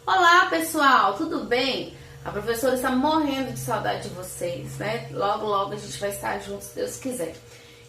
Olá pessoal, tudo bem? A professora está morrendo de saudade de vocês, né? Logo, logo a gente vai estar juntos, se Deus quiser.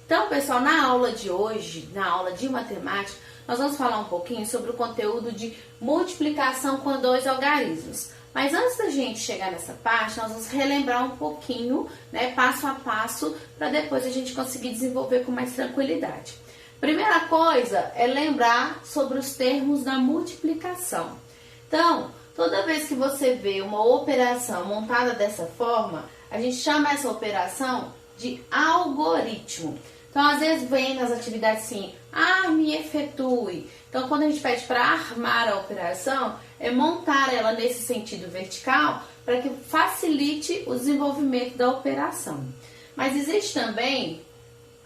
Então, pessoal, na aula de hoje, na aula de matemática, nós vamos falar um pouquinho sobre o conteúdo de multiplicação com dois algarismos. Mas antes da gente chegar nessa parte, nós vamos relembrar um pouquinho, né, passo a passo, para depois a gente conseguir desenvolver com mais tranquilidade. Primeira coisa é lembrar sobre os termos da multiplicação. Então, toda vez que você vê uma operação montada dessa forma, a gente chama essa operação de algoritmo. Então, às vezes vem nas atividades assim, arme e efetue. Então, quando a gente pede para armar a operação, é montar ela nesse sentido vertical para que facilite o desenvolvimento da operação. Mas existe também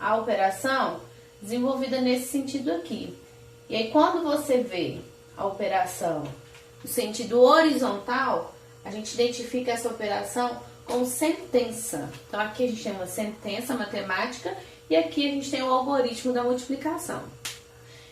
a operação desenvolvida nesse sentido aqui. E aí, quando você vê a operação no sentido horizontal, a gente identifica essa operação como sentença. Então, aqui a gente tem uma sentença matemática e aqui a gente tem o algoritmo da multiplicação.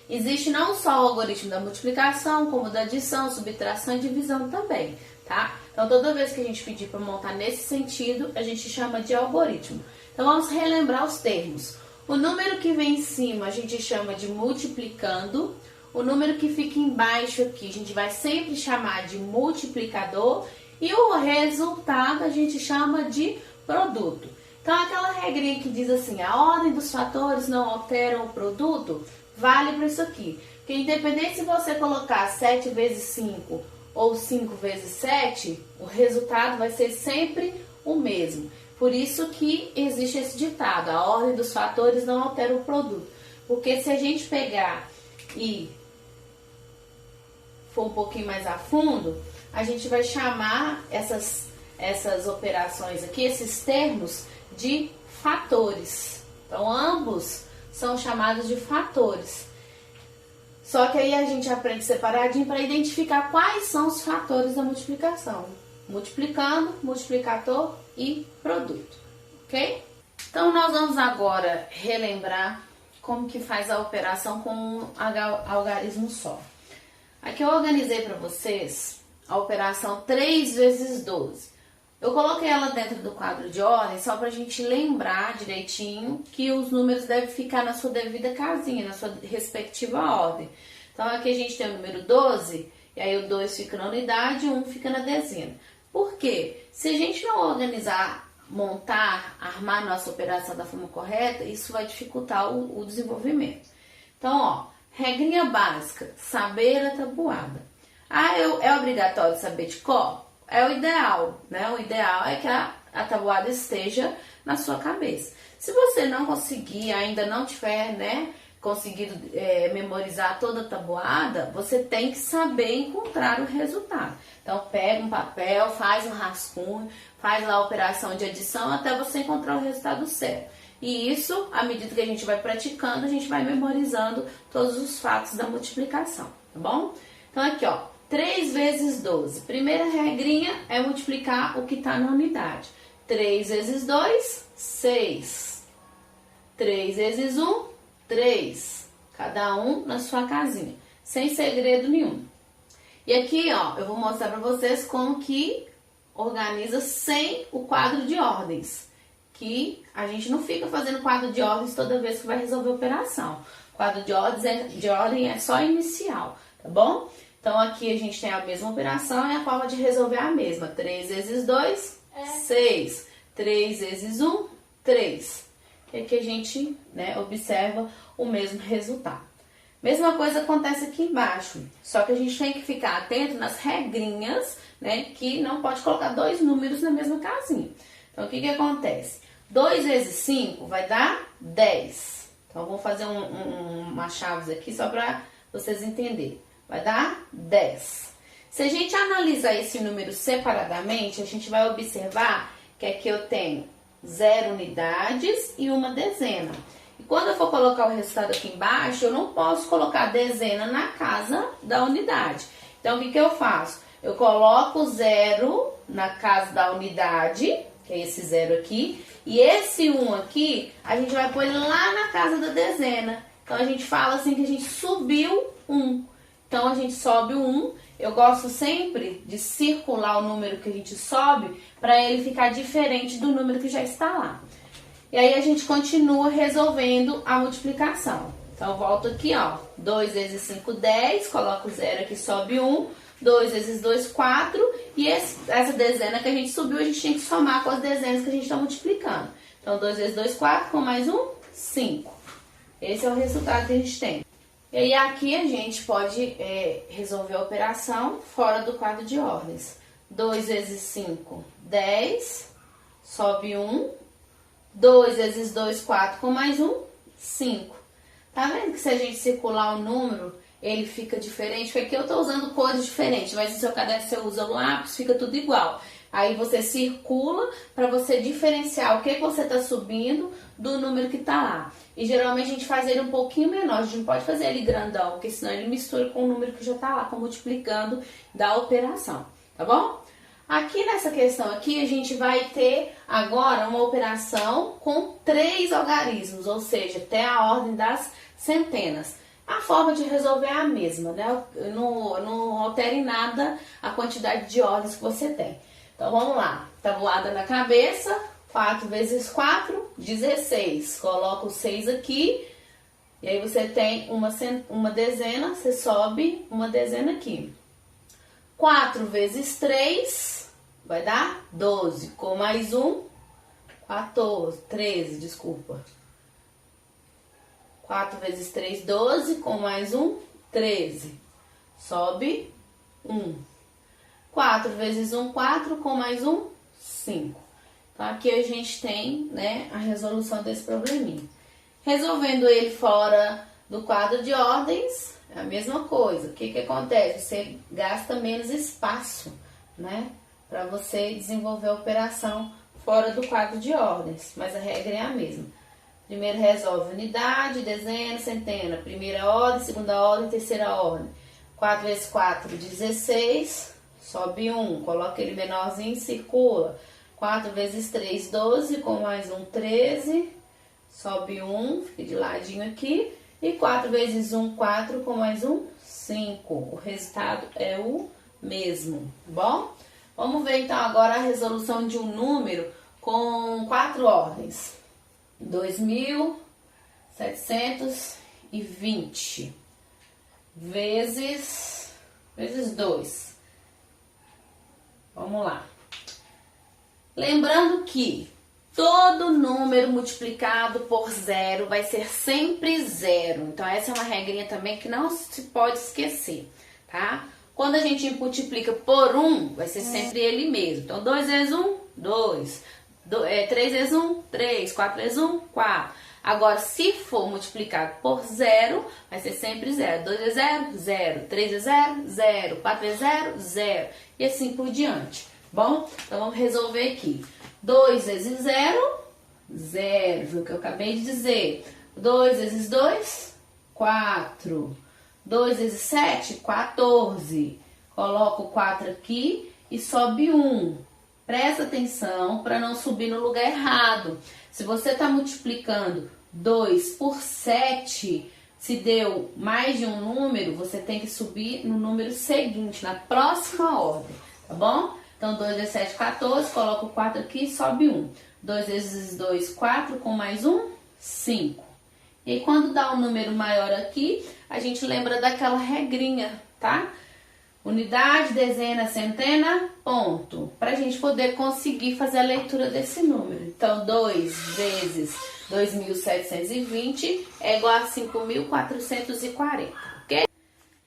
Existe não só o algoritmo da multiplicação, como da adição, subtração e divisão também, tá? Então, toda vez que a gente pedir para montar nesse sentido, a gente chama de algoritmo. Então, vamos relembrar os termos. O número que vem em cima a gente chama de multiplicando. O número que fica embaixo aqui a gente vai sempre chamar de multiplicador. E o resultado a gente chama de produto. Então, aquela regrinha que diz assim, a ordem dos fatores não altera o produto, vale para isso aqui. Porque independente se você colocar 7 vezes 5 ou 5 vezes 7, o resultado vai ser sempre o mesmo. Por isso que existe esse ditado, a ordem dos fatores não altera o produto. Porque se a gente pegar e for um pouquinho mais a fundo, a gente vai chamar essas operações aqui, esses termos, de fatores. Então, ambos são chamados de fatores. Só que aí a gente aprende separadinho para identificar quais são os fatores da multiplicação. Multiplicando, multiplicador e produto, ok? Então, nós vamos agora relembrar como que faz a operação com um algarismo só. Aqui eu organizei para vocês a operação 3 vezes 12. Eu coloquei ela dentro do quadro de ordem só para a gente lembrar direitinho que os números devem ficar na sua devida casinha, na sua respectiva ordem. Então, aqui a gente tem o número 12, e aí o 2 fica na unidade e o 1 fica na dezena. Por quê? Se a gente não organizar, montar, armar nossa operação da forma correta, isso vai dificultar o desenvolvimento. Então, ó, regrinha básica, saber a tabuada. É obrigatório saber de cor? É o ideal, né? O ideal é que a tabuada esteja na sua cabeça. Se você não conseguir, ainda não tiver, né, conseguido memorizar toda a tabuada, você tem que saber encontrar o resultado. Então, pega um papel, faz um rascunho, faz lá a operação de adição até você encontrar o resultado certo. E isso, à medida que a gente vai praticando, a gente vai memorizando todos os fatos da multiplicação, tá bom? Então, aqui, ó, 3 vezes 12. Primeira regrinha é multiplicar o que está na unidade. 3 vezes 2, 6. 3 vezes 1, 3. Cada um na sua casinha, sem segredo nenhum. E aqui, ó, eu vou mostrar para vocês como que organiza sem o quadro de ordens. Que a gente não fica fazendo quadro de ordens toda vez que vai resolver a operação. Quadro de ordem é só inicial, tá bom? Então, aqui a gente tem a mesma operação e a forma de resolver é a mesma. 3 vezes 2, 6. 3 vezes 1, 3. E aqui a gente, né, observa o mesmo resultado. Mesma coisa acontece aqui embaixo. Só que a gente tem que ficar atento nas regrinhas, né, que não pode colocar dois números na mesma casinha. Então, o que que acontece? 2 vezes 5 vai dar 10. Então, vou fazer umas chaves aqui só para vocês entenderem. Vai dar 10. Se a gente analisar esse número separadamente, a gente vai observar que aqui eu tenho 0 unidades e uma dezena. E quando eu for colocar o resultado aqui embaixo, eu não posso colocar dezena na casa da unidade. Então, o que que eu faço? Eu coloco 0 na casa da unidade, que é esse 0 aqui, e esse 1 aqui, a gente vai pôr lá na casa da dezena. Então, a gente fala assim que a gente subiu 1. Então, a gente sobe o 1 eu gosto sempre de circular o número que a gente sobe para ele ficar diferente do número que já está lá. E aí a gente continua resolvendo a multiplicação. Então, volto aqui, ó. 2 vezes 5, 10. Coloco o 0 aqui, sobe 1. 2 vezes 2, 4. E essa dezena que a gente subiu, a gente tem que somar com as dezenas que a gente está multiplicando. Então, 2 vezes 2, 4. Com mais 1, 5. Esse é o resultado que a gente tem. E aí, aqui a gente pode resolver a operação fora do quadro de ordens. 2 vezes 5, 10. Sobe 1. 2 vezes 2, 4, com mais 1, 5. Tá vendo que se a gente circular o número, ele fica diferente? Porque aqui eu tô usando cores diferentes, mas no seu caderno você usa o lápis, fica tudo igual. Aí você circula para você diferenciar o que você tá subindo do número que tá lá. E geralmente a gente faz ele um pouquinho menor, a gente não pode fazer ele grandão, porque senão ele mistura com o número que já tá lá, multiplicando da operação, tá bom? Aqui nessa questão aqui, a gente vai ter agora uma operação com 3 algarismos, ou seja, até a ordem das centenas. A forma de resolver é a mesma, né? Não altera em nada a quantidade de ordens que você tem. Então, vamos lá. Tabuada na cabeça, 4 vezes 4, 16. Coloca o 6 aqui, e aí você tem uma dezena, você sobe uma dezena aqui. 4 vezes 3 vai dar 12, com mais 1, 13, desculpa. 4 vezes 3, 12, com mais 1, 13. Sobe 1. 4 vezes 1, 4, com mais 1, 5. Então, aqui a gente tem, né, a resolução desse probleminha. Resolvendo ele fora do quadro de ordens, é a mesma coisa. O que que acontece? Você gasta menos espaço, né, para você desenvolver a operação fora do quadro de ordens, mas a regra é a mesma. Primeiro resolve unidade, dezena, centena. Primeira ordem, segunda ordem, terceira ordem. 4 vezes 4, 16. Sobe 1, coloca ele menorzinho, circula. 4 vezes 3, 12, com mais 1, 13. Sobe 1, fica de ladinho aqui. E 4 vezes 1, 4, com mais 1, 5. O resultado é o mesmo, bom? Vamos ver então agora a resolução de um número com 4 ordens. 2.720 vezes 2. Vamos lá. Lembrando que todo número multiplicado por 0 vai ser sempre 0. Então, essa é uma regrinha também que não se pode esquecer, tá? Quando a gente multiplica por 1, vai ser sempre ele mesmo. Então, 2 vezes 1, 2. 3 vezes 1, 3. 4 vezes 1, 4. Agora, se for multiplicado por 0, vai ser sempre 0. 2 vezes 0, 0. 3 vezes 0, 0. 4 vezes 0, 0. E assim por diante. Bom? Então, vamos resolver aqui. 2 vezes 0, 0. Foi o que eu acabei de dizer. 2 vezes 2, 4. 2 vezes 7, 14. Coloco o 4 aqui e sobe 1. Presta atenção para não subir no lugar errado. Se você está multiplicando 2 por 7, se deu mais de um número, você tem que subir no número seguinte, na próxima ordem, tá bom? Então, 2 vezes 7, 14, coloca o 4 aqui e sobe 1. 2 vezes 2, 4, com mais 1, 5. E aí, quando dá um número maior aqui, a gente lembra daquela regrinha, tá? Unidade, dezena, centena, ponto. Para a gente poder conseguir fazer a leitura desse número. Então, 2 vezes 2.720 é igual a 5.440, ok?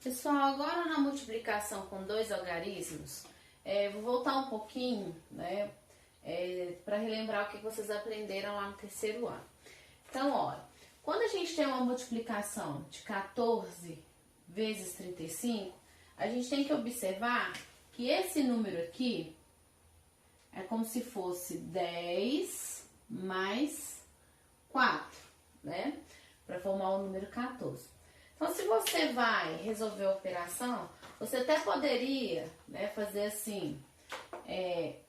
Pessoal, agora na multiplicação com 2 algarismos, vou voltar um pouquinho, né, para relembrar o que vocês aprenderam lá no terceiro ano. Então, olha, quando a gente tem uma multiplicação de 14 vezes 35, a gente tem que observar que esse número aqui é como se fosse 10 mais 4, né? Para formar o número 14. Então, se você vai resolver a operação, você até poderia, né, fazer assim,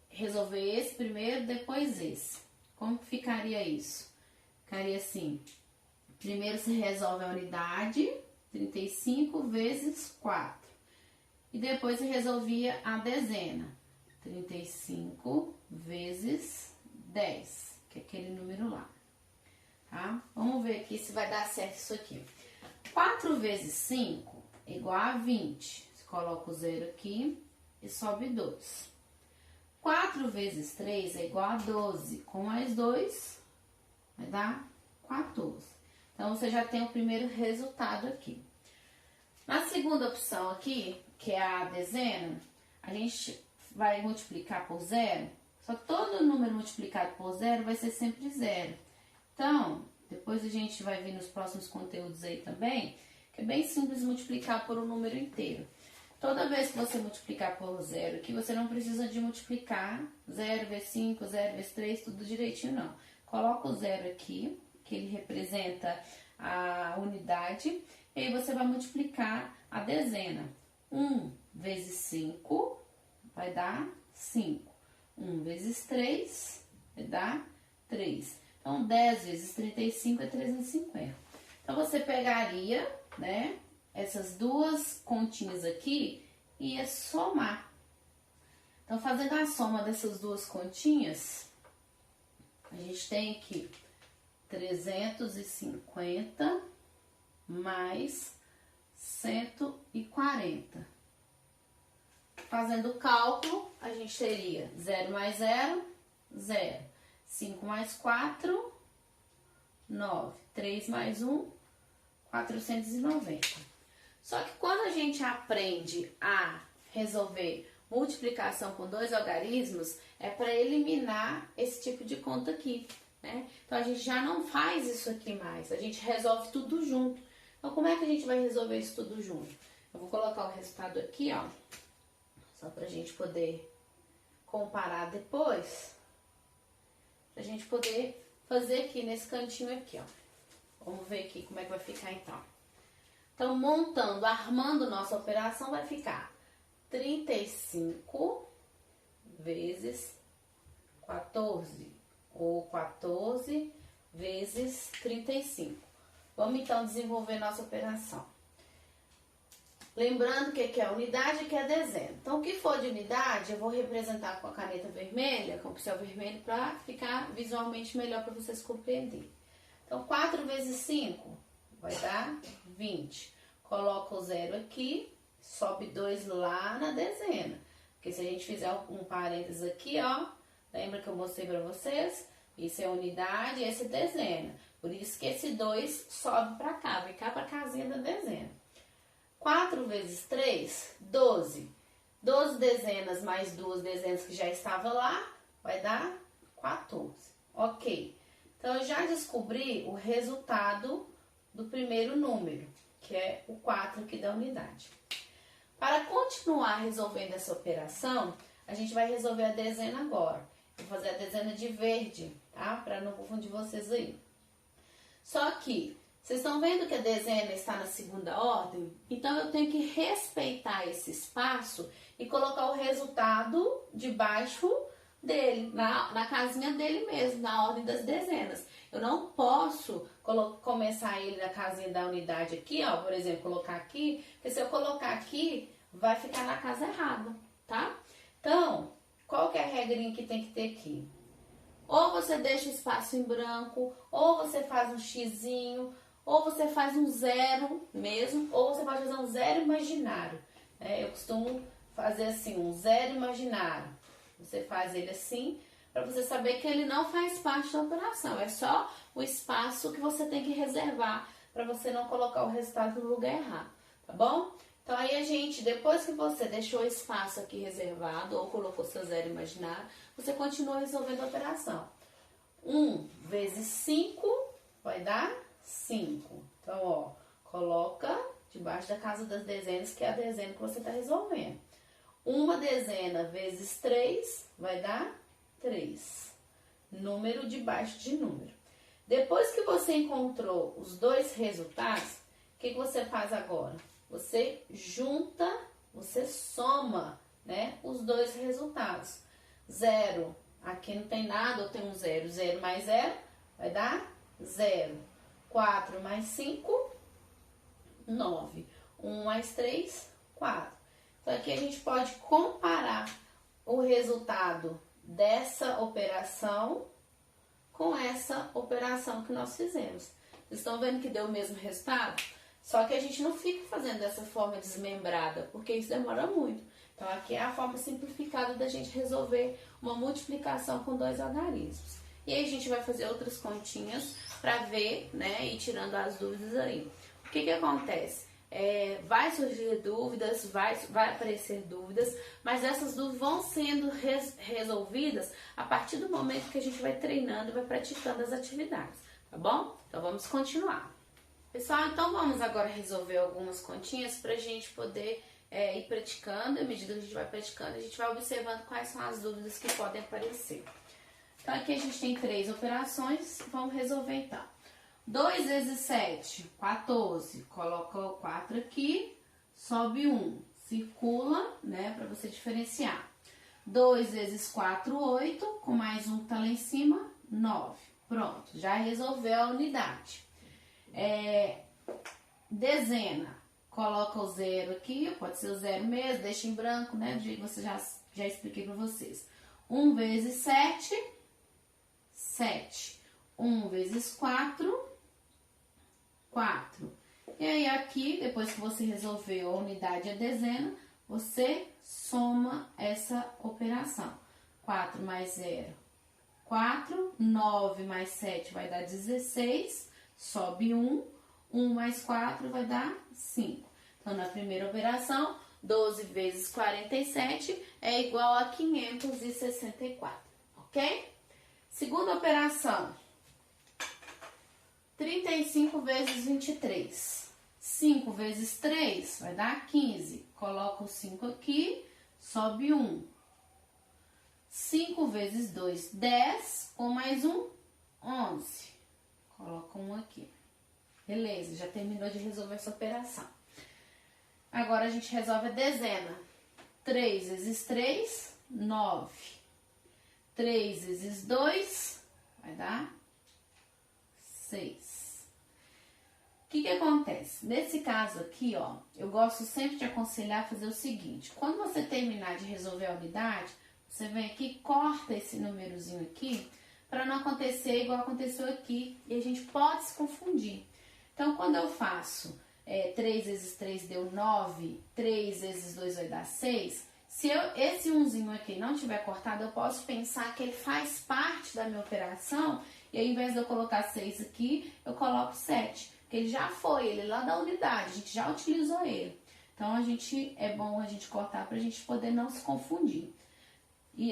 resolver esse primeiro, depois esse. Como que ficaria isso? Ficaria assim, primeiro você resolve a unidade, 35 vezes 4. e depois resolvia a dezena. 35 vezes 10, que é aquele número lá, tá? Vamos ver aqui se vai dar certo isso aqui. 4 vezes 5 é igual a 20. Você coloca o zero aqui e sobe 2. 4 vezes 3 é igual a 12. Com mais 2, vai dar 14. Então, você já tem o primeiro resultado aqui. Na segunda opção aqui, que é a dezena, a gente vai multiplicar por zero. Só que todo número multiplicado por zero vai ser sempre zero. Então, depois a gente vai ver nos próximos conteúdos aí também, que é bem simples multiplicar por um número inteiro. Toda vez que você multiplicar por zero aqui, você não precisa de multiplicar 0 vezes 5, 0 vezes 3, tudo direitinho, não. Coloca o zero aqui, que ele representa a unidade, e aí você vai multiplicar a dezena. 1 vezes 5 vai dar 5. 1 vezes 3 vai dar 3. Então, 10 vezes 35 é 350. Então, você pegaria, né, essas duas continhas aqui e ia somar. Então, fazendo a soma dessas duas continhas, a gente tem aqui 350 mais 140. Fazendo o cálculo, a gente teria 0 mais 0, 0. 5 mais 4, 9. 3 mais 1, 490. Só que quando a gente aprende a resolver multiplicação com dois algarismos, é para eliminar esse tipo de conta aqui, né? Então, a gente já não faz isso aqui mais, a gente resolve tudo junto. Então, como é que a gente vai resolver isso tudo junto? Eu vou colocar o resultado aqui, ó, só pra gente poder comparar depois, pra gente poder fazer aqui nesse cantinho aqui, ó. Vamos ver aqui como é que vai ficar então. Então, montando, armando nossa operação, vai ficar 35 vezes 14, ou 14 vezes 35. Vamos então desenvolver nossa operação. Lembrando que aqui é a unidade e que é a dezena. Então, o que for de unidade, eu vou representar com a caneta vermelha, com o pincel vermelho, para ficar visualmente melhor para vocês compreenderem. Então, 4 vezes 5 vai dar 20. Coloca o zero aqui, sobe 2 lá na dezena. Porque se a gente fizer um parênteses aqui, ó, lembra que eu mostrei para vocês? Isso é unidade e esse é dezena. Por isso que esse 2 sobe para cá, vem cá para a casinha da dezena. 4 vezes 3, 12. 12 dezenas mais 2 dezenas que já estavam lá, vai dar 14. Ok. Então, eu já descobri o resultado do primeiro número, que é o 4 aqui da unidade. Para continuar resolvendo essa operação, a gente vai resolver a dezena agora. Vou fazer a dezena de verde, tá? Para não confundir vocês aí. Só que, vocês estão vendo que a dezena está na segunda ordem? Então, eu tenho que respeitar esse espaço e colocar o resultado debaixo dele, na casinha dele mesmo, na ordem das dezenas. Eu não posso começar ele na casinha da unidade aqui, ó, por exemplo, colocar aqui, porque se eu colocar aqui, vai ficar na casa errada, tá? Então, qual que é a regrinha que tem que ter aqui? Ou você deixa o espaço em branco, ou você faz um xizinho, ou você faz um zero mesmo, ou você pode fazer um zero imaginário. Eu costumo fazer assim, um zero imaginário. Você faz ele assim, para você saber que ele não faz parte da operação. É só o espaço que você tem que reservar, para você não colocar o resultado no lugar errado, tá bom? Então, aí a gente, depois que você deixou o espaço aqui reservado, ou colocou seu zero imaginário, você continua resolvendo a operação. 1 vezes 5 vai dar 5. Então, ó, coloca debaixo da casa das dezenas, que é a dezena que você está resolvendo. Uma dezena vezes 3 vai dar 3. Número debaixo de número. Depois que você encontrou os dois resultados, o que você faz agora? Você junta, você soma, né, os dois resultados. 0, aqui não tem nada, eu tenho um 0. 0 mais 0 vai dar 0. 4 mais 5, 9. 1 mais 3, 4. Então, aqui a gente pode comparar o resultado dessa operação com essa operação que nós fizemos. Vocês estão vendo que deu o mesmo resultado? Só que a gente não fica fazendo dessa forma desmembrada, porque isso demora muito. Então, aqui é a forma simplificada da gente resolver uma multiplicação com dois algarismos. E aí, a gente vai fazer outras continhas para ver, né, e tirando as dúvidas aí. O que acontece? Vai surgir dúvidas, vai aparecer dúvidas, mas essas dúvidas vão sendo resolvidas a partir do momento que a gente vai treinando e vai praticando as atividades, tá bom? Então, vamos continuar. Pessoal, então vamos agora resolver algumas continhas para a gente poder ir praticando. À medida que a gente vai praticando, a gente vai observando quais são as dúvidas que podem aparecer. Então, aqui a gente tem 3 operações, vamos resolver então. 2 vezes 7, 14. Coloca o 4 aqui, sobe 1. Circula, né, para você diferenciar. 2 vezes 4, 8. Com mais 1 que tá lá em cima, 9. Pronto, já resolveu a unidade. Dezena. Coloca o 0 aqui, pode ser o 0 mesmo, deixa em branco, né, do jeito que você já expliquei para vocês. 1 vezes 7, 7. 1 vezes 4, 4. E aí aqui, depois que você resolveu a unidade e a dezena, você soma essa operação. 4 mais 0, 4. 9 mais 7 vai dar 16. Sobe 1. 1 mais 4 vai dar 5. Então, na primeira operação, 12 vezes 47 é igual a 564. Ok? Segunda operação. 35 vezes 23. 5 vezes 3 vai dar 15. Coloca o 5 aqui, sobe 1. 5 vezes 2, 10. Com mais 1, 11. Coloca 1 aqui. Beleza, já terminou de resolver essa operação. Agora a gente resolve a dezena. 3 vezes 3, 9. 3 vezes 2 vai dar 6. O que acontece? Nesse caso aqui, ó, eu gosto sempre de aconselhar a fazer o seguinte. Quando você terminar de resolver a unidade, você vem aqui e corta esse númerozinho aqui, para não acontecer igual aconteceu aqui, e a gente pode se confundir. Então, quando eu faço 3 vezes 3 deu 9, 3 vezes 2 vai dar 6, se esse umzinho aqui não tiver cortado, eu posso pensar que ele faz parte da minha operação, e ao invés de eu colocar 6 aqui, eu coloco 7, porque ele já foi, ele é lá da unidade, a gente já utilizou ele. Então, é bom a gente cortar para a gente poder não se confundir. E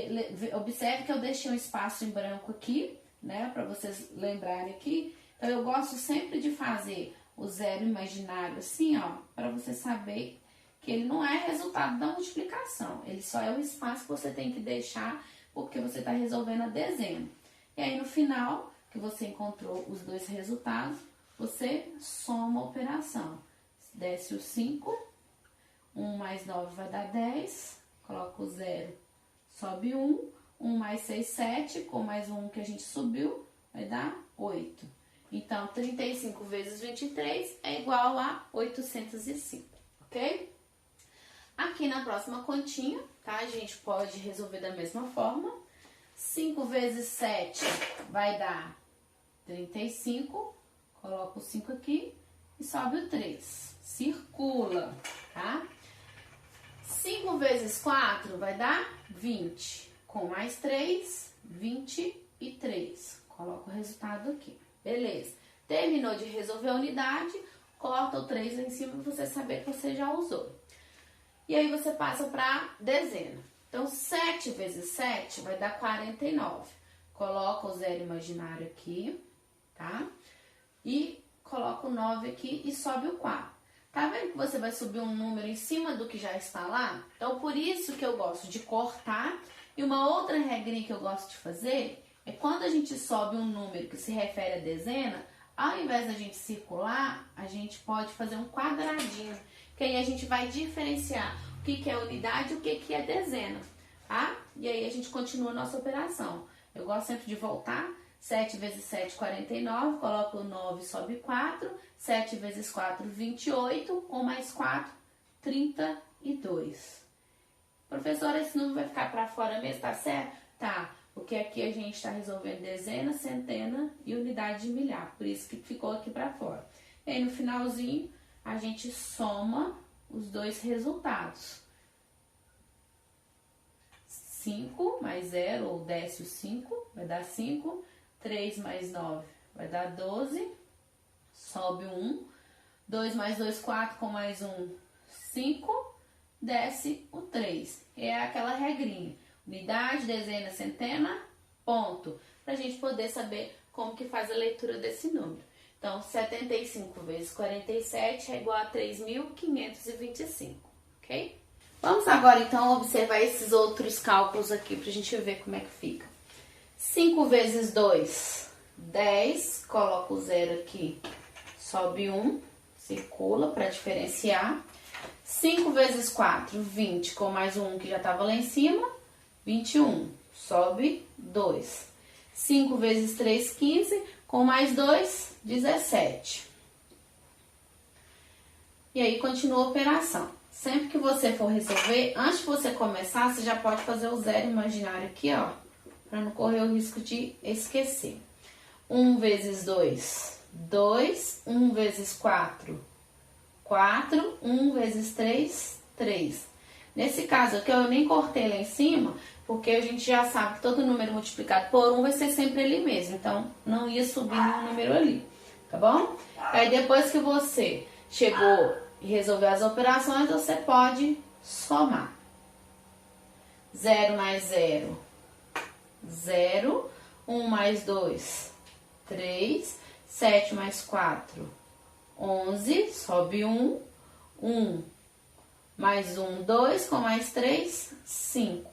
observe que eu deixei um espaço em branco aqui, né, para vocês lembrarem aqui. Então, eu gosto sempre de fazer o zero imaginário assim, ó, para você saber que ele não é resultado da multiplicação. Ele só é o espaço que você tem que deixar porque você está resolvendo a dezena. E aí, no final, que você encontrou os dois resultados, você soma a operação. Desce o 5, 1 mais 9 vai dar 10, coloca o 0, sobe 1, 1 mais 6, 7, com mais 1 que a gente subiu, vai dar 8. Então, 35 vezes 23 é igual a 805, ok? Aqui na próxima continha, tá? A gente pode resolver da mesma forma. 5 vezes 7 vai dar 35, coloca o 5 aqui e sobe o 3. Circula, tá? 5 vezes 4 vai dar 20. Com mais 3, 23. Coloca o resultado aqui. Beleza. Terminou de resolver a unidade, corta o 3 lá em cima para você saber que você já usou. E aí você passa para dezena. Então, 7 vezes 7 vai dar 49. Coloca o zero imaginário aqui, tá? E coloca o 9 aqui e sobe o 4. Tá vendo que você vai subir um número em cima do que já está lá? Então, por isso que eu gosto de cortar. E uma outra regrinha que eu gosto de fazer é quando a gente sobe um número que se refere a dezena, ao invés da gente circular, a gente pode fazer um quadradinho. Que aí a gente vai diferenciar o que é unidade e o que é dezena, tá? E aí a gente continua a nossa operação. Eu gosto sempre de voltar. 7 vezes 7, 49, coloca o 9, sobe 4. 7 vezes 4, 28, com mais 4, 32. Professora, esse número vai ficar para fora mesmo, tá certo? Tá, porque aqui a gente está resolvendo dezena, centena e unidade de milhar, por isso que ficou aqui para fora. E aí no finalzinho a gente soma os dois resultados. 5 mais 0, ou desce o 5, vai dar 5. 3 mais 9 vai dar 12. Sobe 1. 2 mais 2, 4, com mais 1, 5. Desce o 3. É aquela regrinha. Unidade, dezena, centena, ponto. Pra gente poder saber como que faz a leitura desse número. Então, 75 vezes 47 é igual a 3.525, ok? Vamos agora, então, observar esses outros cálculos aqui pra gente ver como é que fica. 5 vezes 2, 10. Coloca o 0 aqui, sobe 1, circula para diferenciar. 5 vezes 4, 20, com mais um que já estava lá em cima, 21, sobe 2. 5 vezes 3, 15, com mais 2, 17. E aí, continua a operação. Sempre que você for resolver, antes de você começar, você já pode fazer o zero imaginário aqui, ó, para não correr o risco de esquecer. 1 vezes 2, 2. 1 vezes 4, 4. 1 vezes 3, 3. Nesse caso aqui, eu nem cortei lá em cima, porque a gente já sabe que todo número multiplicado por 1 vai ser sempre ele mesmo. Então, não ia subir nenhum número ali, tá bom? Aí, depois que você chegou e resolveu as operações, você pode somar. 0 mais 0, 0. 1 mais 2, 3. 7 mais 4, 11. Sobe 1. 1 mais 1, 2. Com mais 3, 5.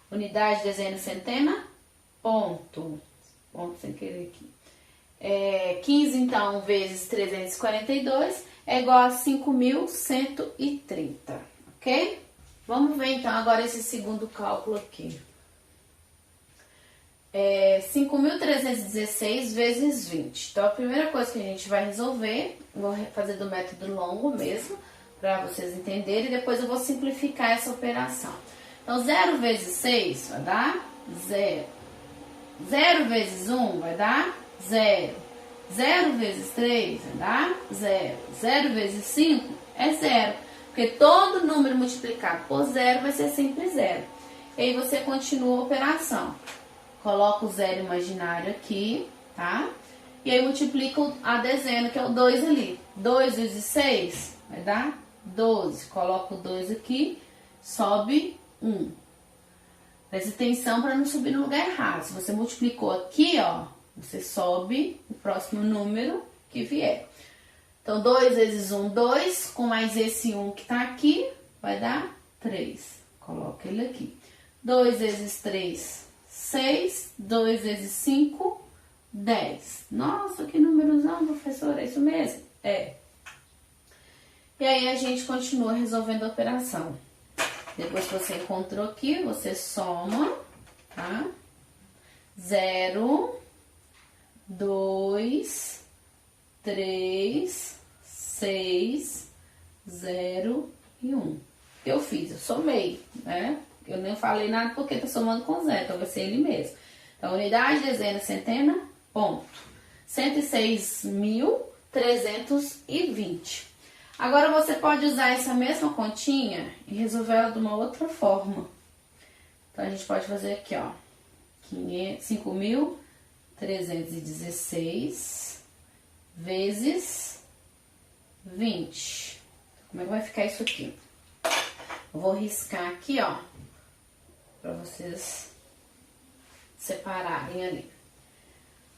Unidade, dezena, centena, ponto. Ponto sem querer aqui. 15, então, vezes 342 é igual a 5.130, ok? Vamos ver, então, agora esse segundo cálculo aqui. 5.316 vezes 20. Então, a primeira coisa que a gente vai resolver, vou fazer do método longo mesmo, para vocês entenderem, e depois eu vou simplificar essa operação. Então, 0 vezes 6 vai dar 0. 0 vezes 1 vai dar 0. 0 vezes 3 vai dar 0. 0 vezes 5 é 0. Porque todo número multiplicado por 0 vai ser sempre 0. E aí você continua a operação. Coloca o zero imaginário aqui, tá? E aí multiplica a dezena, que é o 2 ali. 2 vezes 6 vai dar 12. Coloca o 2 aqui, sobe 1. Preste atenção para não subir no lugar errado. Se você multiplicou aqui, ó, você sobe o próximo número que vier. Então, 2 vezes 1, 2. Com mais esse 1 que tá aqui, vai dar 3. Coloca ele aqui. 2 vezes 3, 6. 2 vezes 5, 10. Nossa, que númerozão, professora, é isso mesmo? É. E aí, a gente continua resolvendo a operação. Depois que você encontrou aqui, você soma, tá? 0, 2, 3, 6, 0 e 1. Eu fiz, eu somei, né? Eu nem falei nada porque tá somando com 0, então vai ser ele mesmo. Então, unidade, dezena, centena, ponto. 106.320. Agora, você pode usar essa mesma continha e resolver ela de uma outra forma. Então, a gente pode fazer aqui, ó. 5.316 vezes 20. Como é que vai ficar isso aqui? Eu vou riscar aqui, ó, para vocês separarem ali.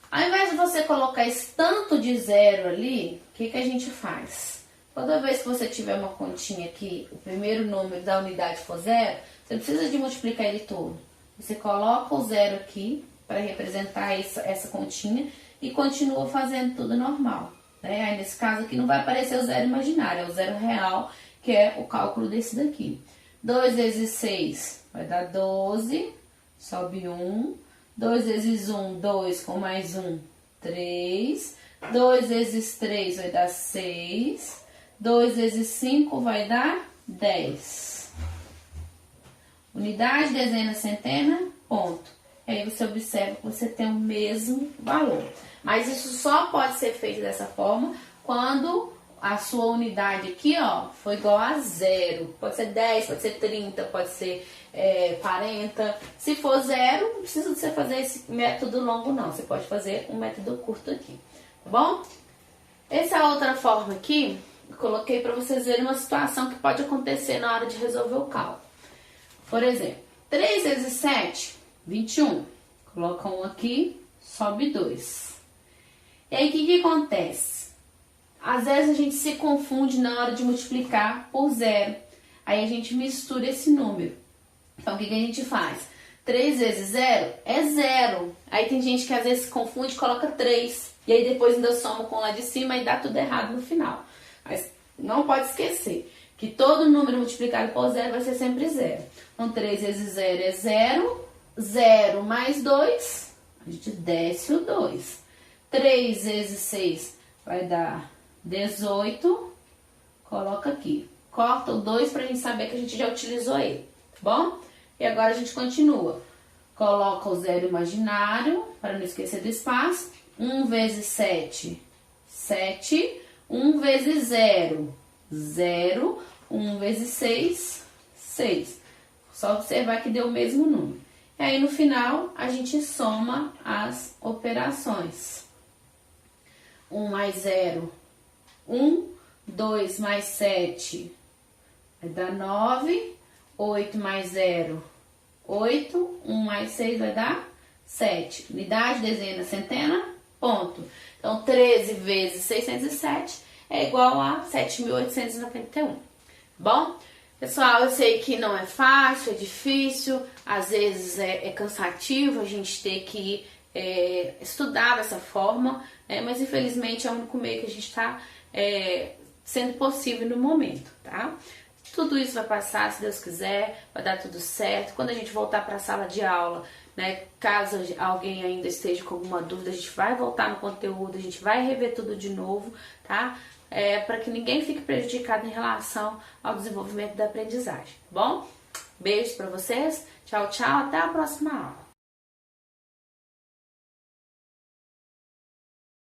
Ao invés de você colocar esse tanto de zero ali, o que a gente faz? Toda vez que você tiver uma continha aqui, o primeiro número da unidade for 0, você não precisa de multiplicar ele todo. Você coloca o 0 aqui para representar essa continha e continua fazendo tudo normal, né? Aí nesse caso aqui não vai aparecer o zero imaginário, é o zero real, que é o cálculo desse daqui. 2 vezes 6 vai dar 12, sobe 1. 2 vezes 1, 2, com mais 1, 3. 2 vezes 3 vai dar 6. 2 vezes 5 vai dar 10. unidade, dezena, centena, ponto. E aí você observa que você tem o mesmo valor. Mas isso só pode ser feito dessa forma quando a sua unidade aqui, ó, for igual a 0. Pode ser 10, pode ser 30, pode ser 40. Se for 0, não precisa de você fazer esse método longo, não. Você pode fazer um método curto aqui, tá bom? Essa outra forma aqui, eu coloquei para vocês verem uma situação que pode acontecer na hora de resolver o cálculo. Por exemplo, 3 vezes 7, 21. Coloca 1 aqui, sobe 2. E aí, o que acontece? Às vezes a gente se confunde na hora de multiplicar por 0. Aí a gente mistura esse número. Então, o que a gente faz? 3 vezes 0 é 0. Aí tem gente que às vezes se confunde e coloca 3. E aí depois ainda soma com lá de cima e dá tudo errado no final. Mas não pode esquecer que todo número multiplicado por 0 vai ser sempre 0. Então, 3 vezes 0 é 0. 0 mais 2, a gente desce o 2. 3 vezes 6 vai dar 18. Coloca aqui. Corta o 2 para a gente saber que a gente já utilizou ele, tá bom? E agora a gente continua. Coloca o zero imaginário, para não esquecer do espaço. 1 vezes 7, 7. 1 vezes 0, 0. 1 vezes 6, 6. Só observar que deu o mesmo número. E aí, no final, a gente soma as operações. 1 mais 0, 1. 2 mais 7, vai dar 9. 8 mais 0, 8. 1 mais 6 vai dar 7. Unidade, dezena, centena, ponto. Então, 13 vezes 607 é igual a 7.891. Bom? Pessoal, eu sei que não é fácil, é difícil, às vezes é cansativo a gente ter que estudar dessa forma, né? Mas infelizmente é o único meio que a gente está sendo possível no momento, tá? Tudo isso vai passar, se Deus quiser, vai dar tudo certo. Quando a gente voltar para a sala de aula, né, caso alguém ainda esteja com alguma dúvida, a gente vai voltar no conteúdo, a gente vai rever tudo de novo, tá? Para que ninguém fique prejudicado em relação ao desenvolvimento da aprendizagem, tá bom? Beijo para vocês, tchau, tchau, até a próxima aula.